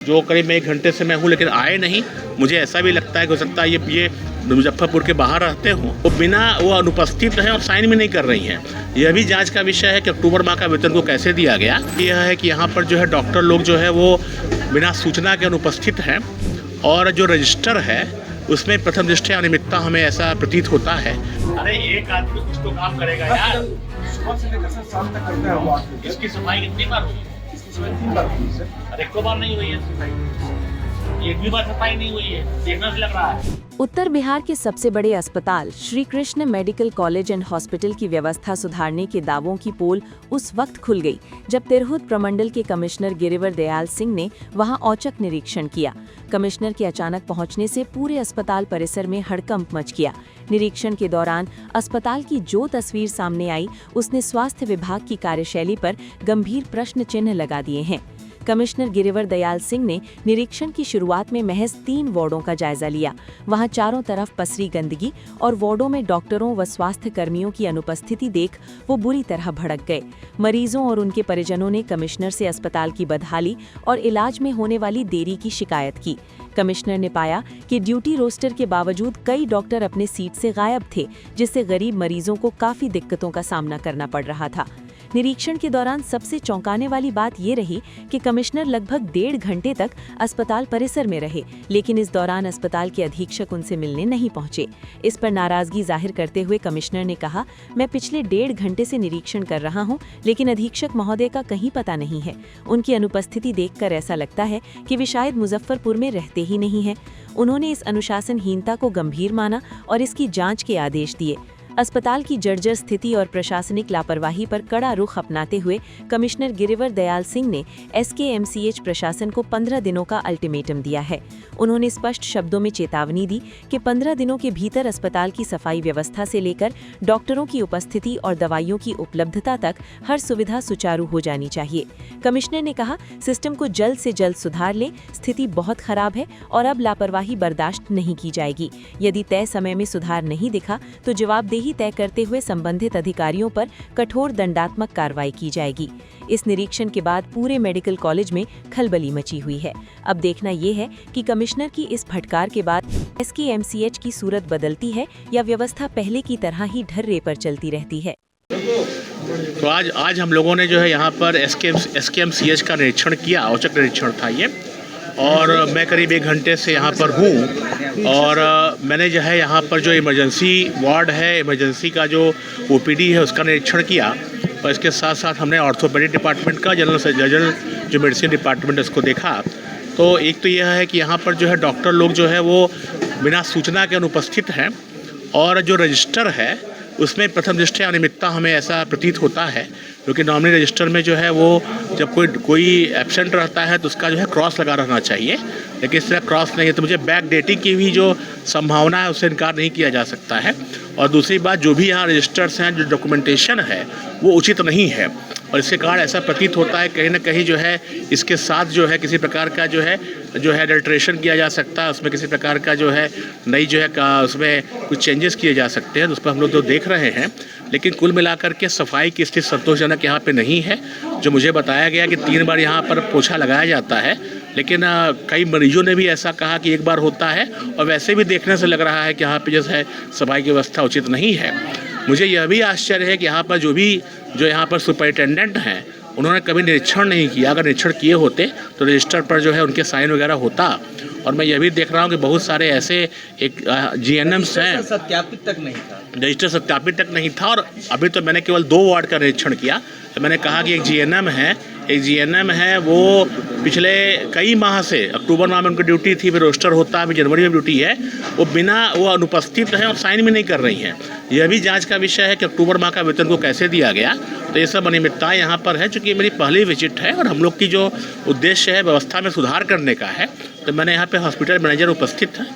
जो करीब मैं 1 घंटे से मैं हूँ, लेकिन आए नहीं। मुझे ऐसा भी लगता है कि हो सकता है ये मुजफ्फरपुर के बाहर रहते हों, वो बिना वो अनुपस्थित हैं और साइन भी नहीं कर रही हैं। यह भी जांच का विषय है कि अक्टूबर माह का वेतन को कैसे दिया गया। यह है कि यहाँ पर जो है डॉक्टर लोग जो है वो बिना सूचना के अनुपस्थित हैं और जो रजिस्टर है उसमें प्रथम दृष्टया अनियमितता हमें ऐसा प्रतीत होता है। अरे एक आदमी कुछ तो काम करेगा यार। सुबह से लेकर सर शाम तक करते हैं हम 8 बजे। इसकी सफाई कितनी बार हुई? इसकी सुबह 3 बार हुई सर। अरे एक बार नहीं हुई है सफाई, एक भी बार सफाई नहीं हुई है, देखने से लग रहा है। उत्तर बिहार के सबसे बड़े अस्पताल Shri Krishna medical college and hospital की व्यवस्था सुधारने के दावों की पोल उस वक्त खुल गई जब तिरहुत प्रमंडल के कमिश्नर गिरिवर दयाल सिंह ने वहां औचक निरीक्षण किया। कमिश्नर के अचानक पहुंचने से पूरे अस्पताल परिसर में हड़कंप मच गया। निरीक्षण के दौरान अस्पताल की जो तस्वीर सामने आई उसने स्वास्थ्य विभाग की कार्यशैली पर गंभीर प्रश्न चिन्ह लगा दिए हैं। कमिश्नर गिरिवर दयाल सिंह ने निरीक्षण की शुरुआत में महज 3 वार्डों का जायजा लिया। वहां चारों तरफ पसरी गंदगी और वार्डों में डॉक्टरों व स्वास्थ्य कर्मियों की अनुपस्थिति देख वो बुरी तरह भड़क गए। मरीजों और उनके परिजनों ने कमिश्नर से अस्पताल की बदहाली और इलाज में होने वाली देरी की शिकायत की। कमिश्नर ने पाया कि ड्यूटी रोस्टर के बावजूद कई डॉक्टर अपने सीट से गायब थे, जिससे गरीब मरीजों को काफी दिक्कतों का सामना करना पड़ रहा था। निरीक्षण के दौरान सबसे चौंकाने वाली बात ये रही कि कमिश्नर लगभग 1.5 घंटे तक अस्पताल परिसर में रहे, लेकिन इस दौरान अस्पताल के अधीक्षक उनसे मिलने नहीं पहुंचे। इस पर नाराजगी जाहिर करते हुए कमिश्नर ने कहा, मैं पिछले 1.5 घंटे से निरीक्षण कर रहा हूं, लेकिन अधीक्षक महोदय का कहीं पता नहीं है। उनकी अनुपस्थिति देखकर ऐसा लगता है कि वे शायद मुजफ्फरपुर में रहते ही नहीं है। उन्होंने इस अनुशासनहीनता को गंभीर माना और इसकी जाँच के आदेश दिए। अस्पताल की जर्जर स्थिति और प्रशासनिक लापरवाही पर कड़ा रुख अपनाते हुए कमिश्नर गिरिवर दयाल सिंह ने SKMCH प्रशासन को 15 दिनों का अल्टीमेटम दिया है। उन्होंने स्पष्ट शब्दों में चेतावनी दी कि 15 दिनों के भीतर अस्पताल की सफाई व्यवस्था से लेकर डॉक्टरों की उपस्थिति और दवाइयों की उपलब्धता तक हर सुविधा सुचारू हो जानी चाहिए। कमिश्नर ने कहा, सिस्टम को जल्द से जल्द सुधार लें, स्थिति बहुत खराब है और अब लापरवाही बर्दाश्त नहीं की जाएगी। यदि तय समय में सुधार नहीं दिखा तो जवाबदेही तय करते हुए संबंधित अधिकारियों पर कठोर दंडात्मक कार्रवाई की जाएगी। इस निरीक्षण के बाद पूरे मेडिकल कॉलेज में खलबली मची हुई है। अब देखना ये है कि कमिश्नर की इस फटकार के बाद SKMCH की सूरत बदलती है या व्यवस्था पहले की तरह ही ढर्रे पर चलती रहती है। तो आज हम लोगों ने जो है यहाँ पर SKMCH का निरीक्षण किया। औचक निरीक्षण था ये, और मैं करीब 1 घंटे से यहाँ पर हूँ। और मैंने जो है यहाँ पर जो इमरजेंसी वार्ड है, इमरजेंसी का जो OPD है उसका निरीक्षण किया, और इसके साथ साथ हमने ऑर्थोपेडिक डिपार्टमेंट का जनरल जो मेडिसिन डिपार्टमेंट है उसको देखा। तो एक तो यह है कि यहाँ पर जो है डॉक्टर लोग जो है वो बिना सूचना के अनुपस्थित हैं, और जो रजिस्टर है उसमें प्रथम दृष्टया अनियमितता हमें ऐसा प्रतीत होता है, क्योंकि नॉमिनी रजिस्टर में जो है वो जब कोई एब्सेंट रहता है तो उसका जो है क्रॉस लगा रहना चाहिए, लेकिन इस तरह क्रॉस नहीं है। तो मुझे बैक डेटिंग की भी जो संभावना है उससे इनकार नहीं किया जा सकता है। और दूसरी बात, जो भी यहाँ रजिस्टर्स हैं, जो डॉक्यूमेंटेशन है वो उचित नहीं है, और इसके कारण ऐसा प्रतीत होता है कहीं ना कहीं जो है इसके साथ जो है किसी प्रकार का जो है अडल्ट्रेशन किया जा सकता है, उसमें किसी प्रकार का जो है नई जो है उसमें कुछ चेंजेस किए जा सकते हैं, तो उस पर हम लोग जो देख रहे हैं। लेकिन कुल मिलाकर के सफाई की स्थिति संतोषजनक यहाँ पे नहीं है। जो मुझे बताया गया कि 3 बार यहाँ पर पोछा लगाया जाता है, लेकिन कई मरीजों ने भी ऐसा कहा कि 1 बार होता है, और वैसे भी देखने से लग रहा है कि यहाँ पे जो है सफाई की व्यवस्था उचित नहीं है। मुझे यह भी आश्चर्य है कि यहाँ पर जो यहाँ पर सुपरिटेंडेंट हैं उन्होंने कभी निरीक्षण नहीं किया। अगर निरीक्षण किए होते तो रजिस्टर पर जो है उनके साइन वगैरह होता। और मैं यह भी देख रहा हूँ कि बहुत सारे ऐसे GNMs हैं, सत्यापित तक नहीं था, रजिस्टर सत्यापित तक नहीं था। और अभी तो मैंने केवल 2 वार्ड का निरीक्षण किया, तो मैंने कहा कि एक GNM है वो पिछले कई माह से, अक्टूबर माह में उनकी ड्यूटी थी, फिर रोस्टर होता है, अभी जनवरी में ड्यूटी है, वो अनुपस्थित हैं और साइन भी नहीं कर रही हैं। यह भी जांच का विषय है कि अक्टूबर माह का वेतन को कैसे दिया गया। तो ये सब अनियमितताएँ यहाँ पर है। चूँकि मेरी पहली विजिट है और हम लोग की जो उद्देश्य है व्यवस्था में सुधार करने का है, तो मैंने यहाँ पे हॉस्पिटल मैनेजर उपस्थित हैं,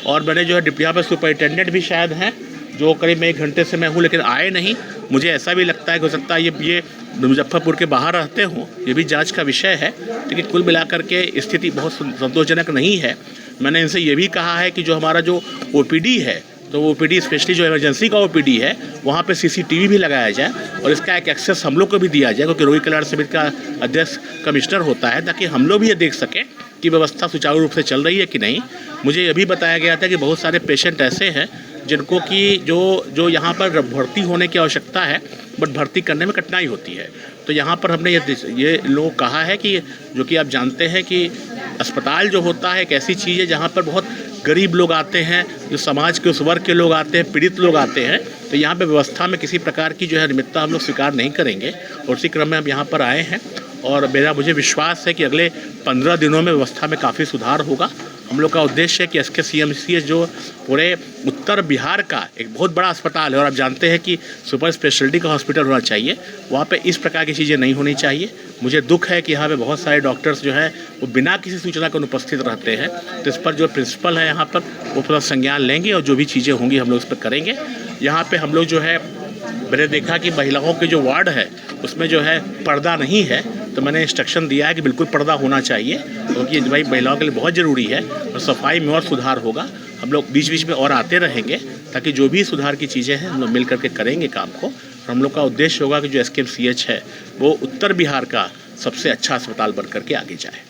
और मैंने जो है यहाँ पर सुपरिटेंडेंट भी शायद हैं, जो करीब मैं 1 घंटे से मैं हूँ, लेकिन आए नहीं। मुझे ऐसा भी लगता है कि हो सकता है ये मुजफ्फरपुर के बाहर रहते हों। ये भी जांच का विषय है, लेकिन कुल मिलाकर के स्थिति बहुत संतोषजनक नहीं है। मैंने इनसे ये भी कहा है कि जो हमारा जो OPD है, तो OPD स्पेशली जो इमरजेंसी का OPD है वहाँ पे CCTV भी लगाया जाए, और इसका एक एक्सेस हम लोग को भी दिया जाए, क्योंकि रोगी कल्याण समिति का अध्यक्ष कमिश्नर होता है, ताकि हम लोग भी ये देख सकें की व्यवस्था सुचारू रूप से चल रही है कि नहीं। मुझे ये भी बताया गया था कि बहुत सारे पेशेंट ऐसे हैं जिनको कि जो यहाँ पर भर्ती होने की आवश्यकता है बट भर्ती करने में कठिनाई होती है। तो यहाँ पर हमने ये लोग कहा है कि जो कि आप जानते हैं कि अस्पताल जो होता है एक ऐसी चीज़ है जहाँ पर बहुत गरीब लोग आते हैं, जो समाज के उस वर्ग के लोग आते हैं, पीड़ित लोग आते हैं। तो यहाँ पे व्यवस्था में किसी प्रकार की जो है अनियमितता हम लोग स्वीकार नहीं करेंगे और उसी क्रम में हम यहाँ पर आए हैं और मुझे विश्वास है कि अगले 15 दिनों में व्यवस्था में काफ़ी सुधार होगा। हम लोग का उद्देश्य है कि SKCMCH जो पूरे उत्तर बिहार का एक बहुत बड़ा अस्पताल है और आप जानते हैं कि सुपर स्पेशलिटी का हॉस्पिटल होना चाहिए, वहाँ पे इस प्रकार की चीज़ें नहीं होनी चाहिए। मुझे दुख है कि यहाँ पे बहुत सारे डॉक्टर्स जो है वो बिना किसी सूचना के अनुपस्थित रहते हैं। तो इस पर जो प्रिंसिपल है यहाँ पर वो पूरा संज्ञान लेंगे और जो भी चीज़ें होंगी हम लोग इस पर करेंगे। यहाँ पर हम लोग जो है मैंने देखा कि महिलाओं के जो वार्ड है उसमें जो है पर्दा नहीं है, तो मैंने इंस्ट्रक्शन दिया है कि बिल्कुल पर्दा होना चाहिए क्योंकि भाई महिलाओं के लिए बहुत ज़रूरी है और सफाई में और सुधार होगा। हम लोग बीच बीच में और आते रहेंगे ताकि जो भी सुधार की चीज़ें हैं हम लोग मिल करके करेंगे काम को। और हम लोग का उद्देश्य होगा कि जो SKMCH है वो उत्तर बिहार का सबसे अच्छा अस्पताल बन करके आगे जाए।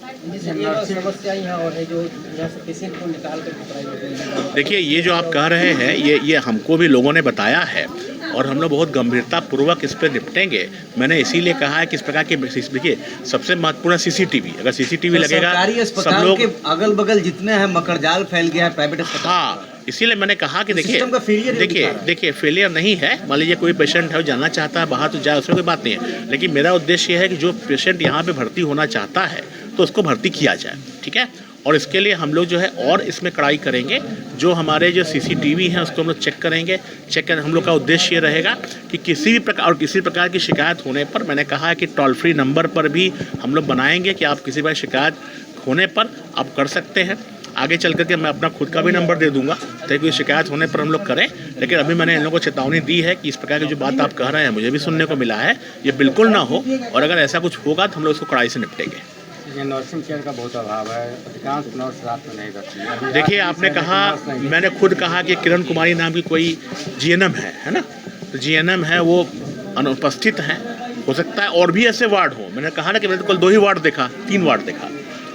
देखिए ये जो आप कह रहे हैं ये हमको भी लोगों ने बताया है और हम लोग बहुत गंभीरता पूर्वक इस पर निपटेंगे। मैंने इसीलिए कहा है कि इस प्रकार के देखिए सबसे महत्वपूर्ण CCTV, अगर CCTV लगेगा सब लोग के अगल बगल जितने हैं मकरजाल फैल गया है प्राइवेट अस्पताल। हाँ, इसीलिए मैंने कहा कि देखिए देखिए फेलियर नहीं है। मान लीजिए कोई पेशेंट है जाना चाहता है बाहर तो जाए, उसमें कोई बात नहीं है, लेकिन मेरा उद्देश्य ये है कि जो पेशेंट यहाँ पे भर्ती होना चाहता है तो उसको भर्ती किया जाए, ठीक है। और इसके लिए हम लोग जो है और इसमें कड़ाई करेंगे। जो हमारे जो CCTV हैं उसको हम लोग चेक करेंगे। हम लोग का उद्देश्य ये रहेगा कि किसी प्रकार की शिकायत होने पर, मैंने कहा है कि टोल फ्री नंबर पर भी हम लोग बनाएंगे कि आप किसी प्रकार शिकायत होने पर आप कर सकते हैं। आगे चल करके मैं अपना खुद का भी नंबर दे दूंगा ताकि कोई शिकायत होने पर हम लोग करें। लेकिन अभी मैंने इन लोगों को चेतावनी दी है कि इस प्रकार की जो बात आप कह रहे हैं मुझे भी सुनने को मिला है, ये बिल्कुल ना हो और अगर ऐसा कुछ होगा तो हम लोग उसको कड़ाई से निपटेंगे। नर्सिंग केयर का बहुत अभाव है, अधिकांश नर्स रात में नहीं करती। देखिए आपने कहा, मैंने खुद कहा कि किरण कुमारी नाम की कोई GNM है ना, तो GNM है वो अनुपस्थित हैं। हो सकता है और भी ऐसे वार्ड हो। मैंने कहा ना कि मैंने तो कल 2 ही वार्ड देखा, 3 वार्ड देखा,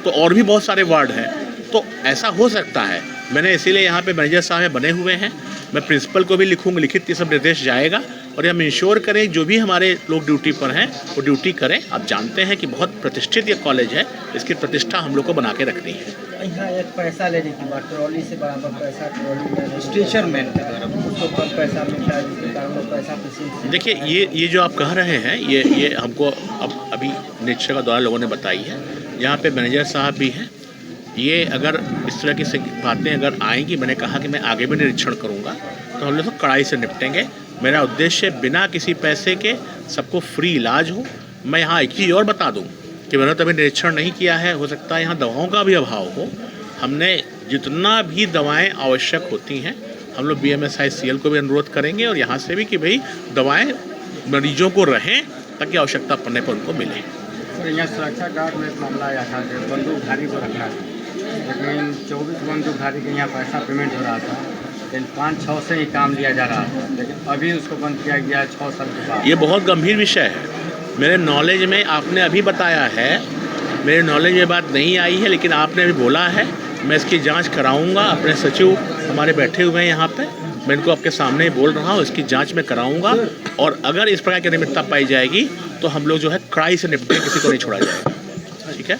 तो और भी बहुत सारे वार्ड हैं, तो ऐसा हो सकता है। मैंने इसीलिए यहाँ पे मैनेजर साहब बने हुए हैं, मैं प्रिंसिपल को भी लिखूँगा, लिखित ये सब निर्देश जाएगा और हम इंश्योर करें जो भी हमारे लोग ड्यूटी पर हैं वो ड्यूटी करें। आप जानते हैं कि बहुत प्रतिष्ठित ये कॉलेज है, इसकी प्रतिष्ठा हम लोग को बना के रखनी है। यहाँ एक पैसा लेने की बात, ट्रॉली से बराबर पैसा ट्रॉली स्टेशन मैन के द्वारा उसको कम पैसा मिलता है जिसके कारण लोग पैसा। देखिए ये जो आप कह रहे हैं ये हमको अभी निरीक्षक के द्वारा लोगों ने बताई है। यहाँ पे मैनेजर साहब भी हैं। ये अगर इस तरह की बातें अगर आएंगी, मैंने कहा कि मैं आगे भी निरीक्षण करूँगा, तो हम लोग तो कड़ाई से निपटेंगे। मेरा उद्देश्य बिना किसी पैसे के सबको फ्री इलाज हो। मैं यहाँ एक चीज़ और बता दूँ कि मैंने तो अभी निरीक्षण नहीं किया है, हो सकता है यहाँ दवाओं का भी अभाव हो। हमने जितना भी दवाएं आवश्यक होती हैं हम लोग BMSICL को भी अनुरोध करेंगे और यहाँ से भी कि भाई दवाएं मरीजों को रहें ताकि आवश्यकता पड़ने पर उनको मिले। यहाँ सुरक्षा गार्ड में एक मामला आया था कि बंदूकधारी को रखना था, लेकिन 24 बंदूकधारी के यहाँ पैसा पेमेंट हो रहा था, लेकिन 5-6 से ही काम लिया जा रहा था, लेकिन अभी उसको बंद किया गया 6 साल के बाद। ये बहुत गंभीर विषय है। मेरे नॉलेज में आपने अभी बताया है, मेरे नॉलेज में बात नहीं आई है, लेकिन आपने अभी बोला है। मैं इसकी जांच कराऊंगा। अपने सचिव हमारे बैठे हुए हैं यहाँ पे, मैं इनको आपके सामने ही बोल रहा हूँ, इसकी जांच में कराऊंगा और अगर इस प्रकार की अनियमितता पाई जाएगी तो हम लोग जो है कड़ाई से निपटेंगे, किसी को नहीं छोड़ा जाएगा। ठीक है।